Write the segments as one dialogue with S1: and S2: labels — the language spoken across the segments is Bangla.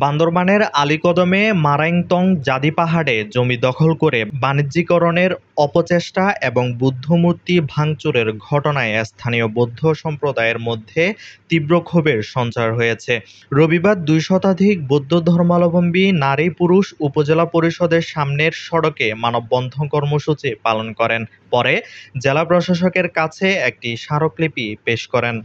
S1: বান্দরবানের আলীকদমে মারাংতং জাদি পাহাড়ে জমি দখল করে বাণিজ্যিকরণের অপচেষ্টা এবং বুদ্ধমূর্তি ভাঙচুরের ঘটনায় স্থানীয় বৌদ্ধ সম্প্রদায়ের মধ্যে তীব্র ক্ষোভের সঞ্চার হয়েছে। রবিবার ২ শতাধিক বৌদ্ধ ধর্মাবলম্বী নারী পুরুষ উপজেলা পরিষদের সামনের সড়কে মানববন্ধন কর্মসূচি পালন করেন। পরে জেলা প্রশাসকের কাছে একটি স্মারকলিপি পেশ করেন।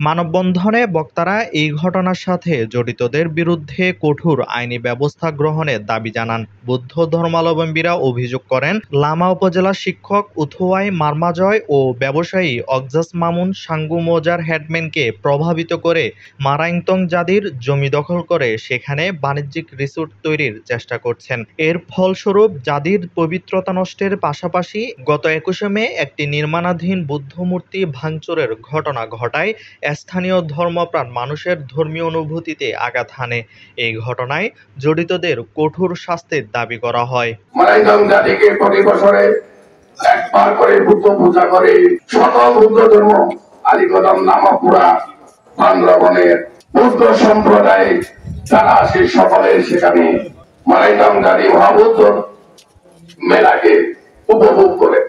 S1: মানববন্ধনে বক্তারা এই ঘটনার সাথে জড়িতদের বিরুদ্ধে কঠোর আইনি ব্যবস্থা গ্রহণের দাবি জানান। বৌদ্ধ ধর্মাবলম্বীরা অভিযোগ করেন, লামা উপজেলা শিক্ষক উথুয়াই মারমাজয় ও ব্যবসায়ী অকজাস মামুন সাঙ্গু মৌজার হেডম্যানকে প্রভাবিত করে মারাংতং জাদির জমি দখল করে সেখানে বাণিজ্যিক রিসোর্ট তৈরির চেষ্টা করছেন। এর ফলস্বরূপ জাদির পবিত্রতা নষ্টের পাশাপাশি গত ২১ মে একটি নির্মাণাধীন বুদ্ধমূর্তি ভাঙচুরের ঘটনা ঘটায় স্থানীয় ধর্মপ্রাণ মানুষের ধর্মীয় অনুভূতিতে আঘাত হানে। এই ঘটনায় জড়িতদের কঠোর শাস্তির দাবি করা হয়।
S2: মারাংতং জাতিকে প্রতি বছরে একবার করে বুদ্ধ পূজা করে শত বুদ্ধ ধর্ম আলীকদম নামাপুরা বান্দরবনের বুদ্ধ সম্প্রদায় যারা আসে সকলে সেখানে মারাংতং জাতি মহাবুদ্ধ মেলাকে উপভোগ করে।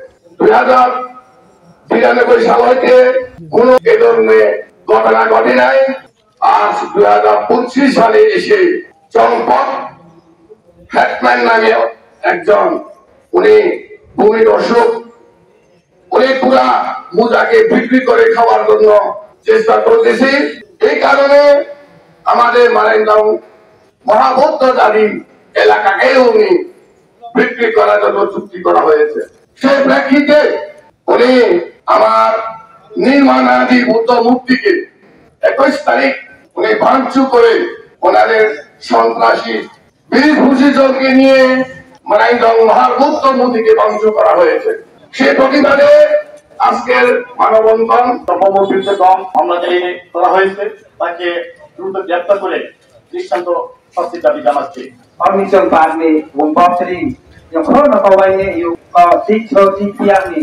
S2: ২০৯২ সাল হইতে কোন এ ধরনের ঘটনা ঘটে নাই। আজ ২০২৫ সালে এসে চম্পক হেডম্যান নামে একজন উনি ভূমি দর্শক, উনি পুরা মুজাকে বিক্রি করে খাওয়ার জন্য চেষ্টা করতেছে। এই কারণে আমাদের মারাংতং মহাবৌদ্ধ জাতি এলাকাকে উনি বিক্রি করার জন্য চুক্তি করা হয়েছে। সেই প্রেক্ষিতে উনি আমার নির্মাণাধী বুদ্ধ মূর্তিকে ২১ তারিখ উনি ভাঙচুর করে ওনাদের সন্ত্রাসী বীরভূষিজনকে নিয়ে মারাংতং মহাবৌদ্ধ মূর্তিকে ভাঙচুর করা হয়েছে। সে প্রতিবাদে আজকের মানববন্ধন
S3: ধর্মমূর্তিতে কম হামলা চালিয়ে করা হয়েছে, তাকে দ্রুত গ্রেপ্তার করে দৃষ্টান্ত শাস্তির দাবি জানাচ্ছে।
S4: Permission parmi umpam sering yang kono kawainya yuk sikso sikiani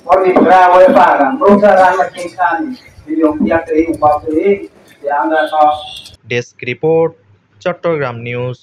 S4: pergi berawal parang perusahaan makin kani yung pihak dari umpam sering yang ada
S1: desk report, Chattogram news.